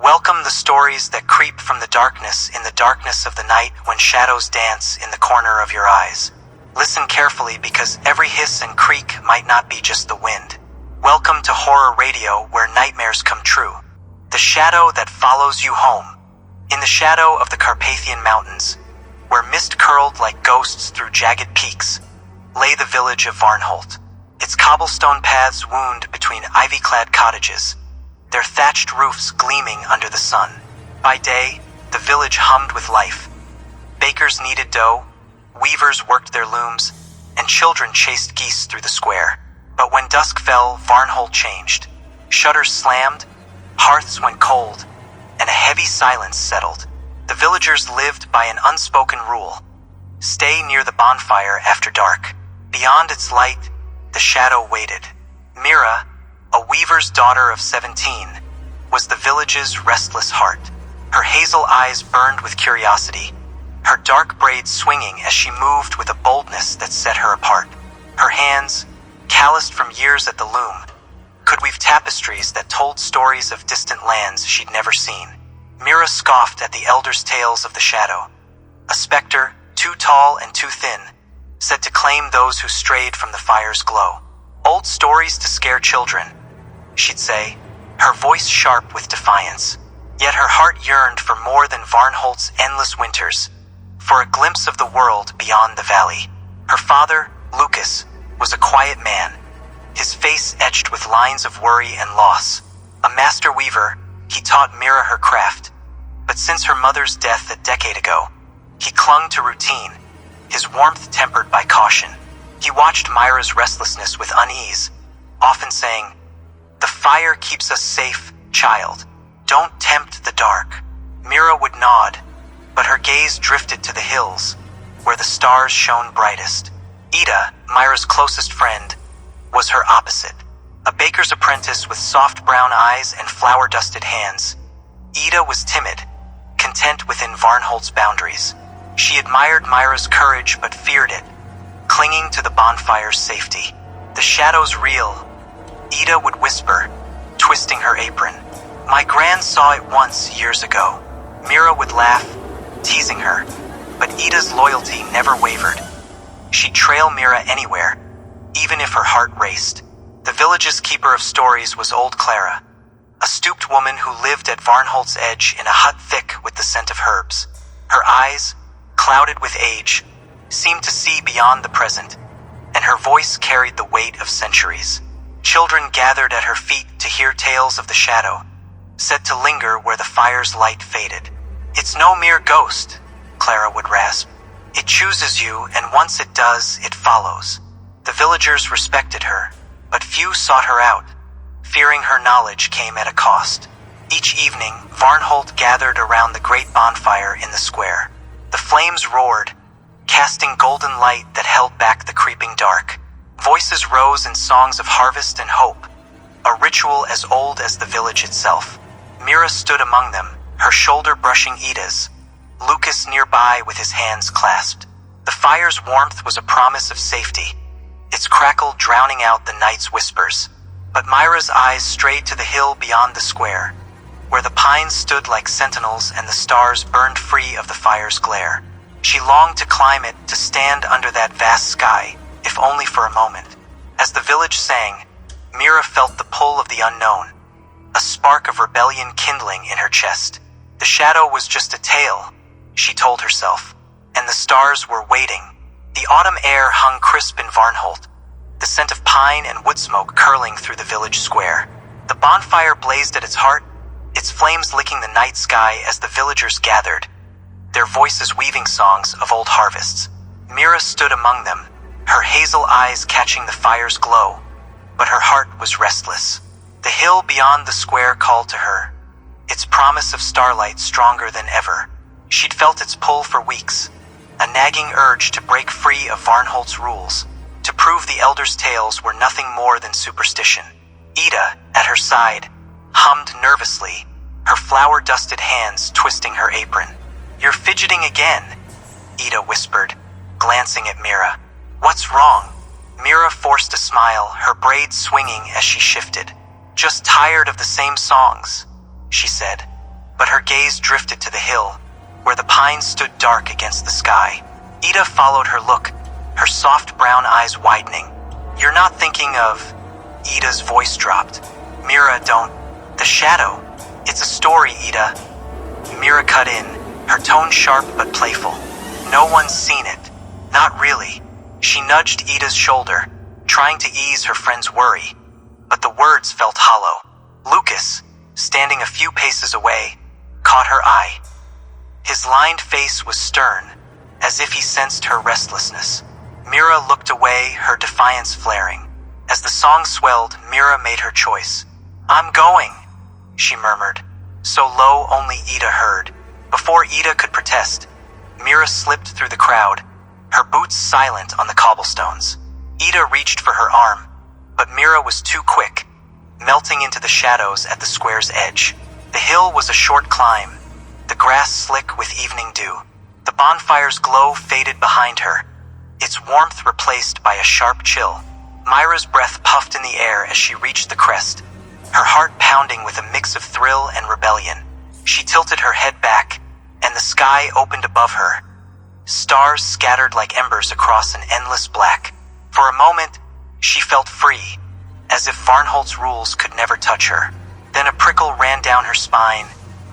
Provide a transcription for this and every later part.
Welcome the stories that creep from the darkness in the darkness of the night when shadows dance in the corner of your eyes. Listen carefully because every hiss and creak might not be just the wind. Welcome to Horror Radio, where nightmares come true. The shadow that follows you home. In the shadow of the Carpathian Mountains, where mist curled like ghosts through jagged peaks, lay the village of Varnholt. Its cobblestone paths wound between ivy-clad cottages, their thatched roofs gleaming under the sun. By day, the village hummed with life. Bakers kneaded dough, weavers worked their looms, and children chased geese through the square. But when dusk fell, Varnholt changed. Shutters slammed, hearths went cold, and a heavy silence settled. The villagers lived by an unspoken rule: stay near the bonfire after dark. Beyond its light, the shadow waited. Mira, a weaver's daughter of 17, was the village's restless heart. Her hazel eyes burned with curiosity, her dark braids swinging as she moved with a boldness that set her apart. Her hands, calloused from years at the loom, could weave tapestries that told stories of distant lands she'd never seen. Mira scoffed at the elders' tales of the shadow, a specter too tall and too thin, said to claim those who strayed from the fire's glow. Old stories to scare children, she'd say, her voice sharp with defiance. Yet her heart yearned for more than Varnholt's endless winters, for a glimpse of the world beyond the valley. Her father, Lucas, was a quiet man, his face etched with lines of worry and loss. A master weaver, he taught Mira her craft. But since her mother's death a decade ago, he clung to routine, his warmth tempered by caution. He watched Myra's restlessness with unease, often saying, "The fire keeps us safe, child. Don't tempt the dark." Mira would nod, but her gaze drifted to the hills, where the stars shone brightest. Ida, Myra's closest friend, was her opposite. A baker's apprentice with soft brown eyes and flour-dusted hands, Ida was timid, content within Varnholt's boundaries. She admired Myra's courage but feared it, clinging to the bonfire's safety. "The shadow's real," Ida would whisper, twisting her apron. "My gran saw it once years ago." Mira would laugh, teasing her, but Ida's loyalty never wavered. She'd trail Mira anywhere, even if her heart raced. The village's keeper of stories was old Clara, a stooped woman who lived at Varnholt's edge in a hut thick with the scent of herbs. Her eyes, clouded with age, seemed to see beyond the present, and her voice carried the weight of centuries. Children gathered at her feet to hear tales of the shadow, said to linger where the fire's light faded. "It's no mere ghost," Clara would rasp. "It chooses you, and once it does, it follows." The villagers respected her, but few sought her out, fearing her knowledge came at a cost. Each evening, Varnholt gathered around the great bonfire in the square. The flames roared, casting golden light that held back the creeping dark. Voices rose in songs of harvest and hope, a ritual as old as the village itself. Mira stood among them, her shoulder brushing Ida's, Lucas nearby with his hands clasped. The fire's warmth was a promise of safety, its crackle drowning out the night's whispers. But Myra's eyes strayed to the hill beyond the square, where the pines stood like sentinels and the stars burned free of the fire's glare. She longed to climb it, to stand under that vast sky, if only for a moment. As the village sang, Mira felt the pull of the unknown, a spark of rebellion kindling in her chest. The shadow was just a tale, she told herself, and the stars were waiting. The autumn air hung crisp in Varnholt, the scent of pine and wood smoke curling through the village square. The bonfire blazed at its heart, its flames licking the night sky as the villagers gathered, their voices weaving songs of old harvests. Mira stood among them, her hazel eyes catching the fire's glow, but her heart was restless. The hill beyond the square called to her, its promise of starlight stronger than ever. She'd felt its pull for weeks, a nagging urge to break free of Varnholt's rules, to prove the elders' tales were nothing more than superstition. Ida, at her side, hummed nervously, her flour-dusted hands twisting her apron. "You're fidgeting again," Ida whispered, glancing at Mira. "What's wrong?" Mira forced a smile, her braids swinging as she shifted. "Just tired of the same songs," she said. but her gaze drifted to the hill, where the pines stood dark against the sky. Ida followed her look, her soft brown eyes widening. "You're not thinking of..." Ida's voice dropped. "Mira, don't..." "The shadow. It's a story, Ida." Mira cut in, her tone sharp but playful. "No one's seen it. Not really." She nudged Ida's shoulder, trying to ease her friend's worry, but the words felt hollow. Lucas, standing a few paces away, caught her eye. His lined face was stern, as if he sensed her restlessness. Mira looked away, her defiance flaring. As the song swelled, Mira made her choice. "I'm going," she murmured, so low only Ida heard. Before Ida could protest, Mira slipped through the crowd, her boots silent on the cobblestones. Ida reached for her arm, but Mira was too quick, melting into the shadows at the square's edge. The hill was a short climb, the grass slick with evening dew. The bonfire's glow faded behind her, its warmth replaced by a sharp chill. Myra's breath puffed in the air as she reached the crest, her heart pounding with a mix of thrill and rebellion. She tilted her head back, and the sky opened above her. Stars scattered like embers across an endless black. For a moment, she felt free, as if Varnholt's rules could never touch her. Then a prickle ran down her spine,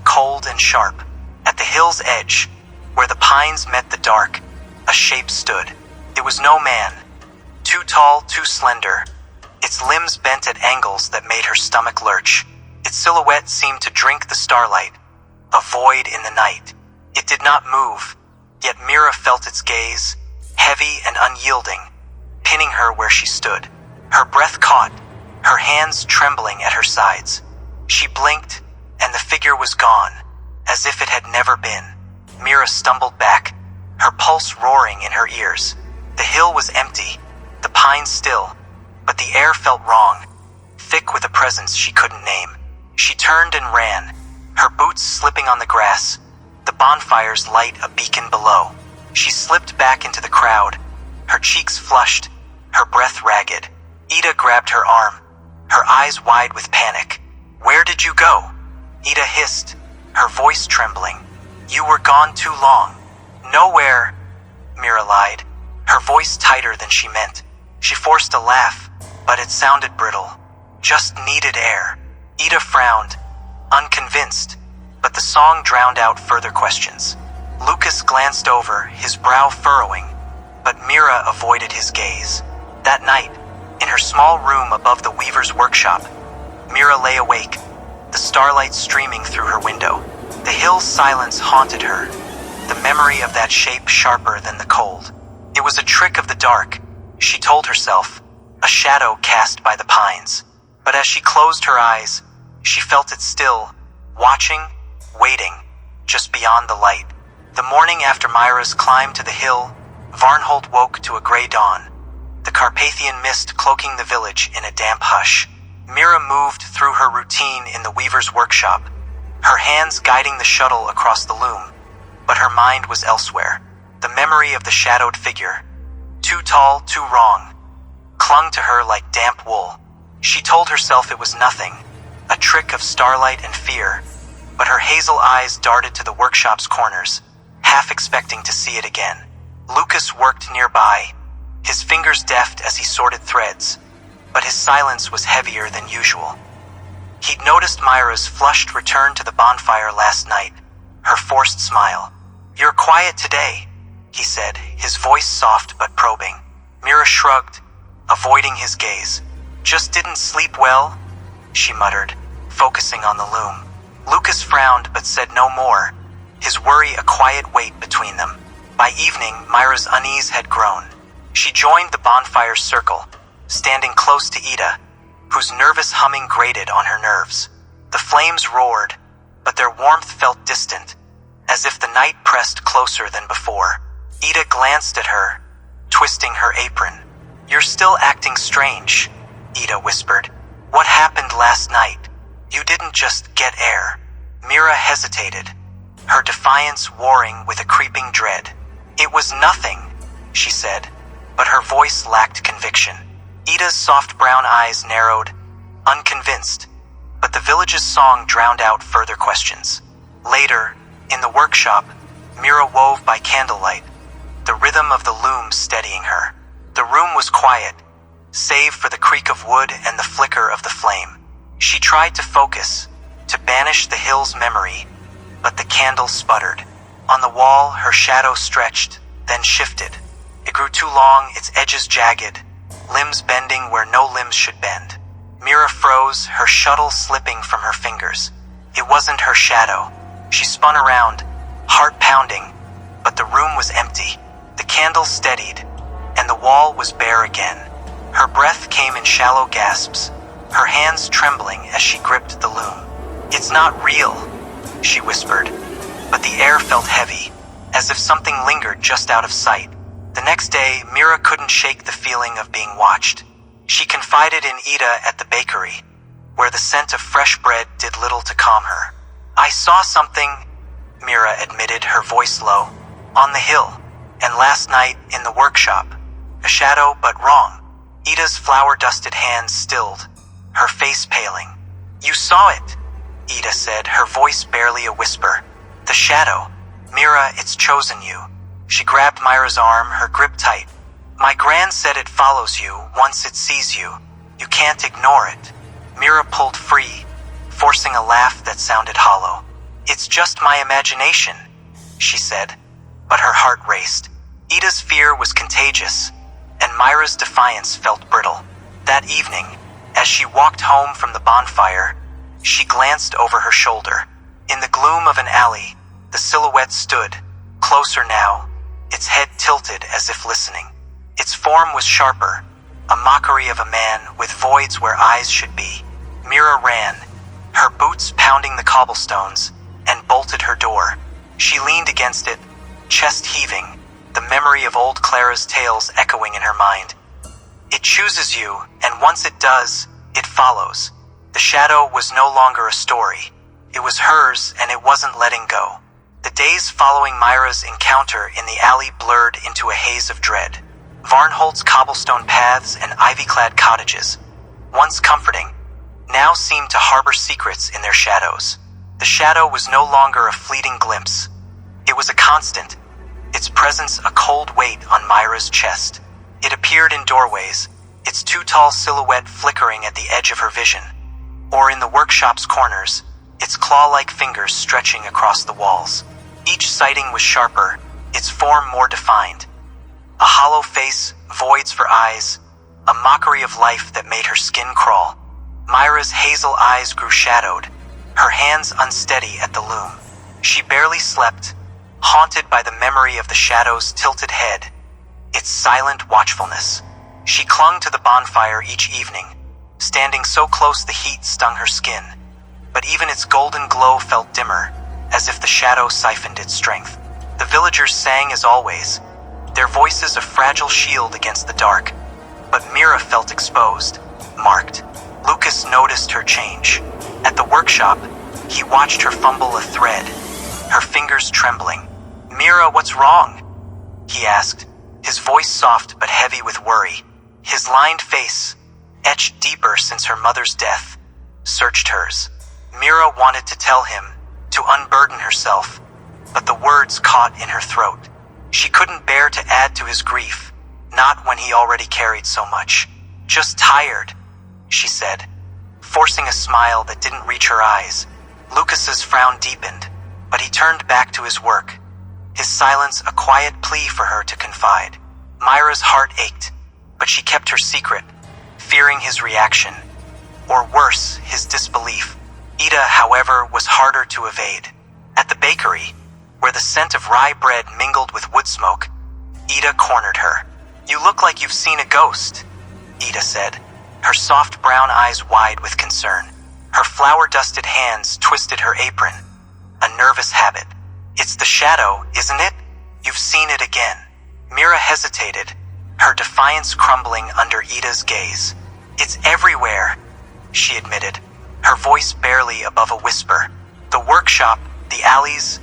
cold and sharp. At the hill's edge, where the pines met the dark, a shape stood. It was no man. Too tall, too slender, its limbs bent at angles that made her stomach lurch. Its silhouette seemed to drink the starlight, a void in the night. It did not move, yet Mira felt its gaze, heavy and unyielding, pinning her where she stood. Her breath caught, her hands trembling at her sides. She blinked, and the figure was gone, as if it had never been. Mira stumbled back, her pulse roaring in her ears. The hill was empty, the pines still, but the air felt wrong, thick with a presence she couldn't name. She turned and ran, her boots slipping on the grass, the bonfire's light a beacon below. She slipped back into the crowd, her cheeks flushed, her breath ragged. Ida grabbed her arm, her eyes wide with panic. "Where did you go?" Ida hissed, her voice trembling. "You were gone too long." "Nowhere," Mira lied, her voice tighter than she meant. She forced a laugh, but it sounded brittle. "Just needed air." Ida frowned, unconvinced, but the song drowned out further questions. Lucas glanced over, his brow furrowing, but Mira avoided his gaze. That night, in her small room above the weaver's workshop, Mira lay awake, the starlight streaming through her window. The hill's silence haunted her, the memory of that shape sharper than the cold. It was a trick of the dark, she told herself, a shadow cast by the pines. But as she closed her eyes, she felt it still, watching, waiting, just beyond the light. The morning after Myra's climb to the hill, Varnholt woke to a gray dawn, the Carpathian mist cloaking the village in a damp hush. Mira moved through her routine in the weaver's workshop, her hands guiding the shuttle across the loom, but her mind was elsewhere. The memory of the shadowed figure, too tall, too wrong, clung to her like damp wool. She told herself it was nothing, a trick of starlight and fear, but her hazel eyes darted to the workshop's corners, half expecting to see it again. Lucas worked nearby, his fingers deft as he sorted threads, but his silence was heavier than usual. He'd noticed Myra's flushed return to the bonfire last night, her forced smile. "You're quiet today," he said, his voice soft but probing. Mira shrugged, avoiding his gaze. "Just didn't sleep well," she muttered, focusing on the loom. Lucas frowned but said no more, his worry a quiet weight between them. By evening, Myra's unease had grown. She joined the bonfire's circle, standing close to Ida, whose nervous humming grated on her nerves. The flames roared, but their warmth felt distant, as if the night pressed closer than before. Ida glanced at her, twisting her apron. "You're still acting strange," Ida whispered. "What happened last night? You didn't just get air." Mira hesitated, her defiance warring with a creeping dread. "It was nothing," she said, but her voice lacked conviction. Ida's soft brown eyes narrowed, unconvinced, but the village's song drowned out further questions. Later, in the workshop, Mira wove by candlelight, the rhythm of the loom steadying her. The room was quiet, save for the creak of wood and the flicker of the flame. She tried to focus, to banish the hill's memory, but the candle sputtered. On the wall, her shadow stretched, then shifted. It grew too long, its edges jagged, limbs bending where no limbs should bend. Mira froze, her shuttle slipping from her fingers. It wasn't her shadow. She spun around, heart pounding, but the room was empty. The candle steadied, and the wall was bare again. Her breath came in shallow gasps, her hands trembling as she gripped the loom. "It's not real," she whispered, but the air felt heavy, as if something lingered just out of sight. The next day, Mira couldn't shake the feeling of being watched. She confided in Ida at the bakery, where the scent of fresh bread did little to calm her. "I saw something," Mira admitted, her voice low, "on the hill, and last night in the workshop. A shadow, but wrong." Ida's flour-dusted hands stilled, her face paling. "You saw it," Ida said, her voice barely a whisper. "The shadow. Mira, it's chosen you." She grabbed Myra's arm, her grip tight. "My gran said it follows you once it sees you. You can't ignore it." Mira pulled free, forcing a laugh that sounded hollow. "It's just my imagination," she said, but her heart raced. Ida's fear was contagious, and Myra's defiance felt brittle. That evening, as she walked home from the bonfire, she glanced over her shoulder. In the gloom of an alley, the silhouette stood, closer now, its head tilted as if listening. Its form was sharper, a mockery of a man with voids where eyes should be. Mira ran, her boots pounding the cobblestones, and bolted her door. She leaned against it, chest heaving, the memory of old Clara's tales echoing in her mind. It chooses you, and once it does, it follows. The shadow was no longer a story. It was hers, and it wasn't letting go. The days following Myra's encounter in the alley blurred into a haze of dread. Varnholt's cobblestone paths and ivy-clad cottages, once comforting, now seemed to harbor secrets in their shadows. The shadow was no longer a fleeting glimpse. It was a constant, its presence a cold weight on Myra's chest. It appeared in doorways, its too-tall silhouette flickering at the edge of her vision, or in the workshop's corners, its claw-like fingers stretching across the walls. Each sighting was sharper, its form more defined. A hollow face, voids for eyes, a mockery of life that made her skin crawl. Myra's hazel eyes grew shadowed, her hands unsteady at the loom. She barely slept, haunted by the memory of the shadow's tilted head, its silent watchfulness. She clung to the bonfire each evening, standing so close the heat stung her skin, but even its golden glow felt dimmer, as if the shadow siphoned its strength. The villagers sang as always, their voices a fragile shield against the dark, but Mira felt exposed, marked. Lucas noticed her change. At the workshop, he watched her fumble a thread, her fingers trembling. "Mira, what's wrong?" he asked, his voice soft but heavy with worry. His lined face, etched deeper since her mother's death, searched hers. Mira wanted to tell him, to unburden herself, but the words caught in her throat. She couldn't bear to add to his grief, not when he already carried so much. "Just tired," she said, forcing a smile that didn't reach her eyes. Lucas's frown deepened, but he turned back to his work, his silence a quiet plea for her to confide. Myra's heart ached, but she kept her secret, fearing his reaction, or worse, his disbelief. Ida, however, was harder to evade. At the bakery, where the scent of rye bread mingled with wood smoke, Ida cornered her. "You look like you've seen a ghost," Ida said, her soft brown eyes wide with concern. Her flour-dusted hands twisted her apron, a nervous habit. "It's the shadow, isn't it? You've seen it again." Mira hesitated, her defiance crumbling under Ida's gaze. "It's everywhere," she admitted, her voice barely above a whisper. "The workshop, the alleys,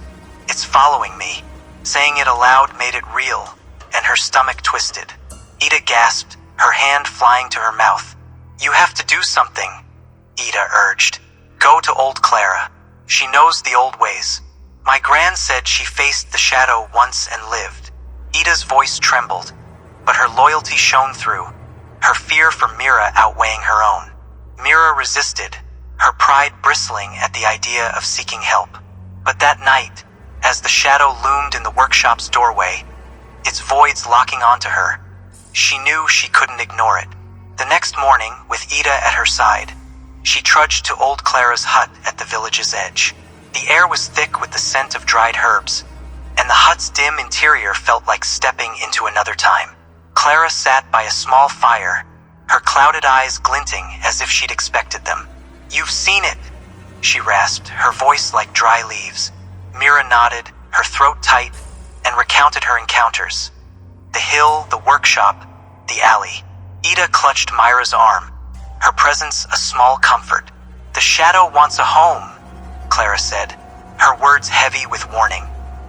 it's following me." Saying it aloud made it real, and her stomach twisted. Ida gasped, her hand flying to her mouth. "You have to do something," Ida urged. "Go to old Clara. She knows the old ways." My gran said she faced the shadow once and lived. Ida's voice trembled, but her loyalty shone through, her fear for Mira outweighing her own. Mira resisted, her pride bristling at the idea of seeking help. But that night, as the shadow loomed in the workshop's doorway, its voids locking onto her, she knew she couldn't ignore it. The next morning, with Ida at her side, she trudged to old Clara's hut at the village's edge. The air was thick with the scent of dried herbs, and the hut's dim interior felt like stepping into another time. Clara sat by a small fire, her clouded eyes glinting as if she'd expected them. "You've seen it," she rasped, her voice like dry leaves. Mira nodded, her throat tight, and recounted her encounters. The hill, the workshop, the alley. Ida clutched Myra's arm, her presence a small comfort. "The shadow wants a home," Clara said, her words heavy with warning.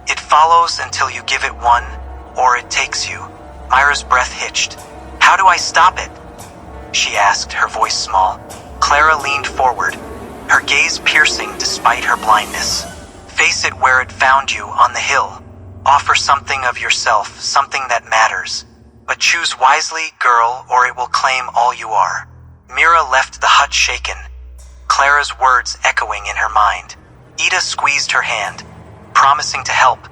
"It follows until you give it one, or it takes you." Myra's breath hitched. "How do I stop it?" she asked, her voice small. Clara leaned forward, her gaze piercing despite her blindness. "Face it where it found you, on the hill. Offer something of yourself, something that matters. But choose wisely, girl, or it will claim all you are." Mira left the hut shaken, Clara's words echoing in her mind. Ida squeezed her hand, promising to help,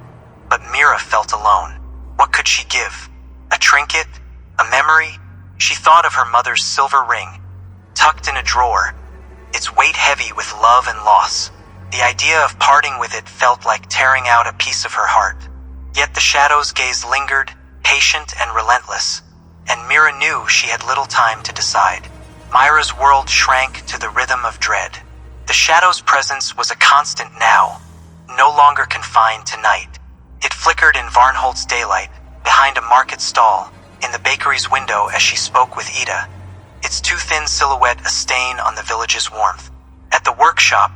but Mira felt alone. What could she give? A trinket? A memory? She thought of her mother's silver ring, tucked in a drawer, its weight heavy with love and loss. The idea of parting with it felt like tearing out a piece of her heart. Yet the shadow's gaze lingered, patient and relentless, and Mira knew she had little time to decide. Myra's world shrank to the rhythm of dread. The shadow's presence was a constant now, no longer confined to night. It flickered in Varnholt's daylight, behind a market stall, in the bakery's window as she spoke with Ida, its too thin silhouette a stain on the village's warmth. At the workshop,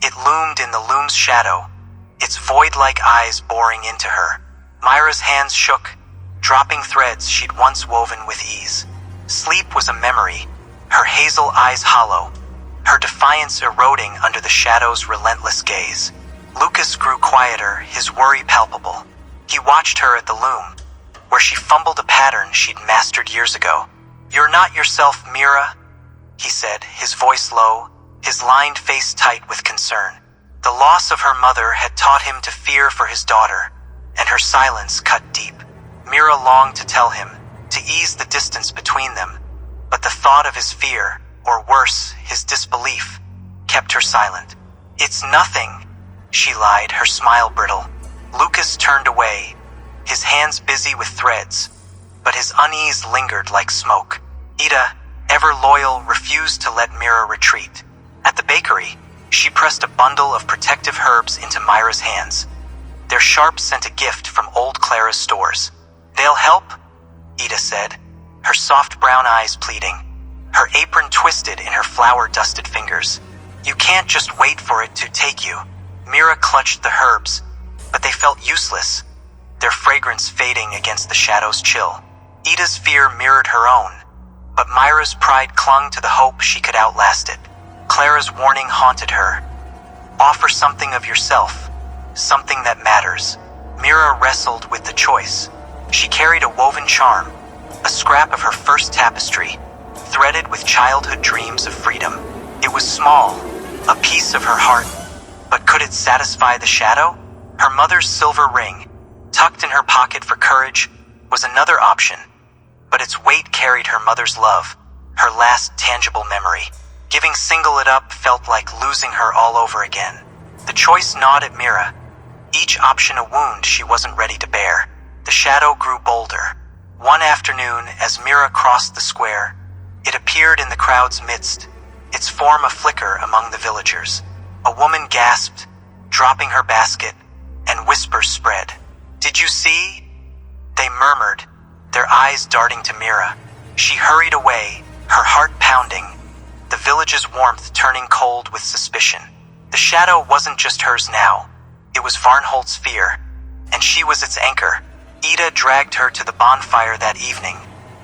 it loomed in the loom's shadow, its void-like eyes boring into her. Myra's hands shook, dropping threads she'd once woven with ease. Sleep was a memory, her hazel eyes hollow, her defiance eroding under the shadow's relentless gaze. Lucas grew quieter, his worry palpable. He watched her at the loom, where she fumbled a pattern she'd mastered years ago. "You're not yourself, Mira," he said, his voice low, his lined face tight with concern. The loss of her mother had taught him to fear for his daughter, and her silence cut deep. Mira longed to tell him, to ease the distance between them, but the thought of his fear, or worse, his disbelief, kept her silent. "It's nothing," she lied, her smile brittle. Lucas turned away, his hands busy with threads, but his unease lingered like smoke. Ida, ever loyal, refused to let Mira retreat. At the bakery, she pressed a bundle of protective herbs into Myra's hands. Their sharp sent a gift from old Clara's stores. "They'll help?" Ida said, her soft brown eyes pleading, her apron twisted in her flour-dusted fingers. "You can't just wait for it to take you." Mira clutched the herbs, but they felt useless, their fragrance fading against the shadow's chill. Ida's fear mirrored her own, but Myra's pride clung to the hope she could outlast it. Clara's warning haunted her. "Offer something of yourself, something that matters." Mira wrestled with the choice. She carried a woven charm, a scrap of her first tapestry, threaded with childhood dreams of freedom. It was small, a piece of her heart, but could it satisfy the shadow? Her mother's silver ring, tucked in her pocket for courage, was another option, but its weight carried her mother's love, her last tangible memory. Giving single it up felt like losing her all over again. The choice gnawed at Mira, each option a wound she wasn't ready to bear. The shadow grew bolder. One afternoon, as Mira crossed the square, it appeared in the crowd's midst, its form a flicker among the villagers. A woman gasped, dropping her basket, and whispers spread. "Did you see?" They murmured, their eyes darting to Mira. She hurried away, her heart pounding, the village's warmth turning cold with suspicion. The shadow wasn't just hers now. It was Varnholt's fear, and she was its anchor. Ida dragged her to the bonfire that evening,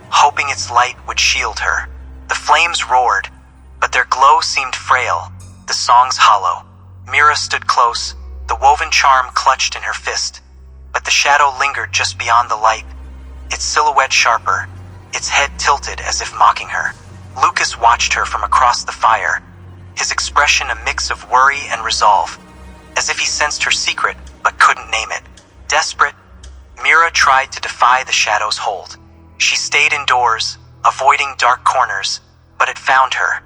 hoping its light would shield her. The flames roared, but their glow seemed frail, the songs hollow. Mira stood close, the woven charm clutched in her fist, but the shadow lingered just beyond the light, its silhouette sharper, its head tilted as if mocking her. Lucas watched her from across the fire, his expression a mix of worry and resolve, as if he sensed her secret but couldn't name it. Desperate, Mira tried to defy the shadow's hold. She stayed indoors, avoiding dark corners, but it found her.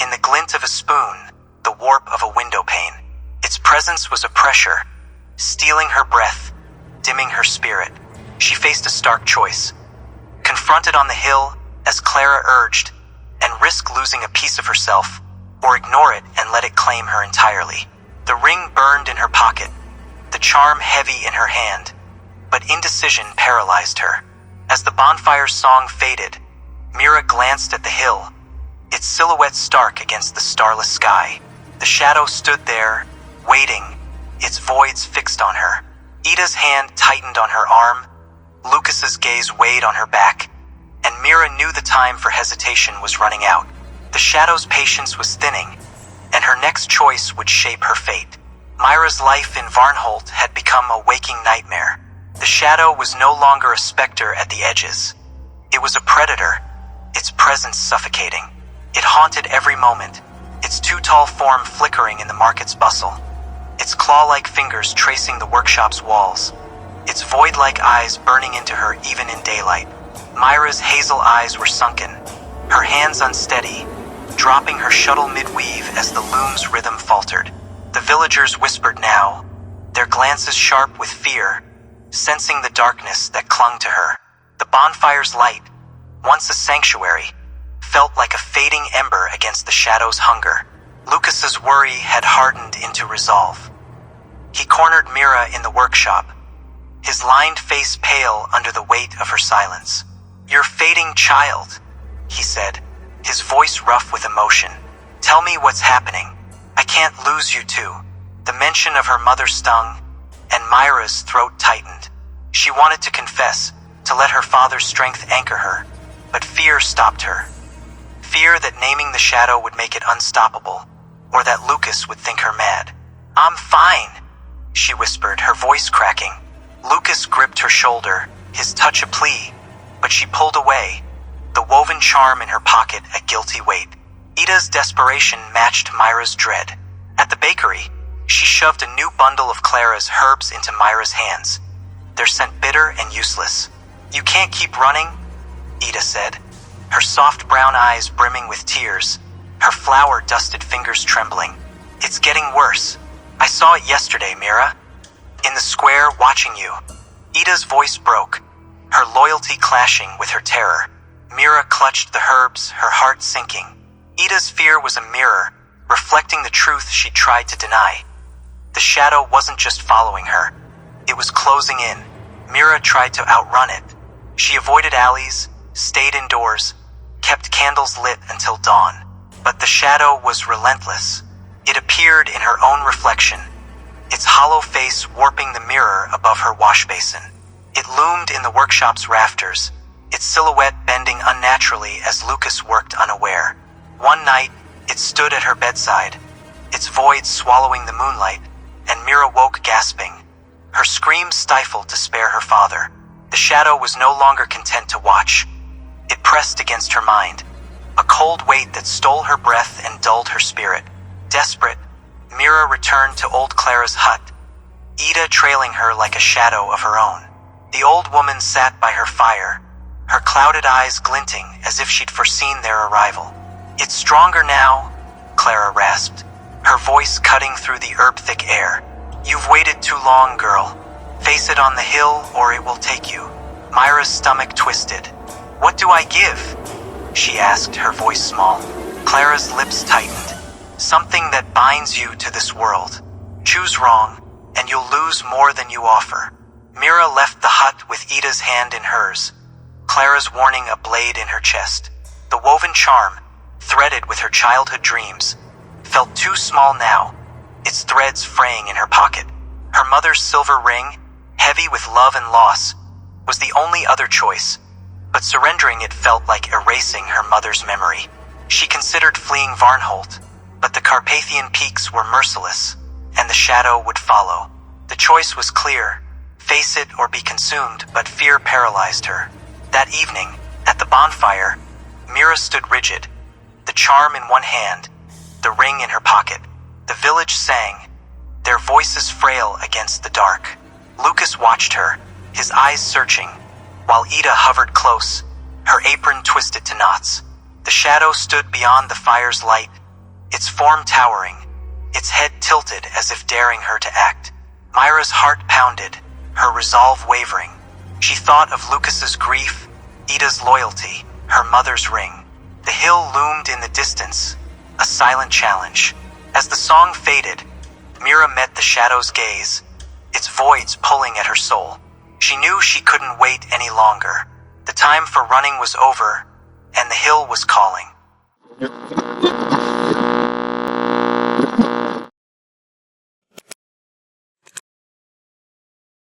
In the glint of a spoon, the warp of a window pane. Its presence was a pressure, stealing her breath, dimming her spirit. She faced a stark choice. Confront it on the hill, as Clara urged, and risk losing a piece of herself, or ignore it and let it claim her entirely. The ring burned in her pocket, the charm heavy in her hand, but indecision paralyzed her. As the bonfire's song faded, Mira glanced at the hill, its silhouette stark against the starless sky. The shadow stood there, waiting, its voids fixed on her. Ida's hand tightened on her arm, Lucas's gaze weighed on her back, and Mira knew the time for hesitation was running out. The shadow's patience was thinning, and her next choice would shape her fate. Myra's life in Varnholt had become a waking nightmare. The shadow was no longer a specter at the edges. It was a predator, its presence suffocating. It haunted every moment, its too-tall form flickering in the market's bustle, its claw-like fingers tracing the workshop's walls, its void-like eyes burning into her even in daylight. Myra's hazel eyes were sunken, her hands unsteady, dropping her shuttle mid-weave as the loom's rhythm faltered. The villagers whispered now, their glances sharp with fear, sensing the darkness that clung to her. The bonfire's light, once a sanctuary, felt like a fading ember against the shadow's hunger. Lucas's worry had hardened into resolve. He cornered Mira in the workshop, his lined face pale under the weight of her silence. "You're fading, child," he said, his voice rough with emotion. "Tell me what's happening. I can't lose you too." The mention of her mother stung, and Myra's throat tightened. She wanted to confess, to let her father's strength anchor her, but fear stopped her. Fear that naming the shadow would make it unstoppable, or that Lucas would think her mad. "I'm fine," she whispered, her voice cracking. Lucas gripped her shoulder, his touch a plea, but she pulled away, the woven charm in her pocket a guilty weight. Ida's desperation matched Myra's dread. At the bakery, she shoved a new bundle of Clara's herbs into Myra's hands, their scent bitter and useless. "You can't keep running," Ida said, her soft brown eyes brimming with tears, her flour-dusted fingers trembling. "It's getting worse. I saw it yesterday, Mira. In the square, watching you." Ida's voice broke, her loyalty clashing with her terror. Mira clutched the herbs, her heart sinking. Ida's fear was a mirror, reflecting the truth she tried to deny. The shadow wasn't just following her. It was closing in. Mira tried to outrun it. She avoided alleys, stayed indoors, kept candles lit until dawn. But the shadow was relentless. It appeared in her own reflection, its hollow face warping the mirror above her wash basin. It loomed in the workshop's rafters, its silhouette bending unnaturally as Lucas worked unaware. One night, it stood at her bedside, its void swallowing the moonlight, and Mira woke gasping, her screams stifled to spare her father. The shadow was no longer content to watch. It pressed against her mind, a cold weight that stole her breath and dulled her spirit. Desperate, Mira returned to old Clara's hut, Ida trailing her like a shadow of her own. The old woman sat by her fire, her clouded eyes glinting as if she'd foreseen their arrival. "It's stronger now," Clara rasped, her voice cutting through the herb-thick air. "You've waited too long, girl. Face it on the hill or it will take you." Myra's stomach twisted. "What do I give?" she asked, her voice small. Clara's lips tightened. "Something that binds you to this world. Choose wrong, and you'll lose more than you offer." Mira left the hut with Ida's hand in hers, Clara's warning a blade in her chest. The woven charm, threaded with her childhood dreams, felt too small now, its threads fraying in her pocket. Her mother's silver ring, heavy with love and loss, was the only other choice, but surrendering it felt like erasing her mother's memory. She considered fleeing Varnholt, but the Carpathian peaks were merciless, and the shadow would follow. The choice was clear: face it or be consumed, but fear paralyzed her. That evening, at the bonfire, Mira stood rigid, the charm in one hand, the ring in her pocket. The village sang, their voices frail against the dark. Lucas watched her, his eyes searching, while Ida hovered close, her apron twisted to knots. The shadow stood beyond the fire's light, its form towering, its head tilted as if daring her to act. Myra's heart pounded, her resolve wavering. She thought of Lucas's grief, Ida's loyalty, her mother's ring. The hill loomed in the distance, a silent challenge. As the song faded, Mira met the shadow's gaze, its voids pulling at her soul. She knew she couldn't wait any longer. The time for running was over, and the hill was calling.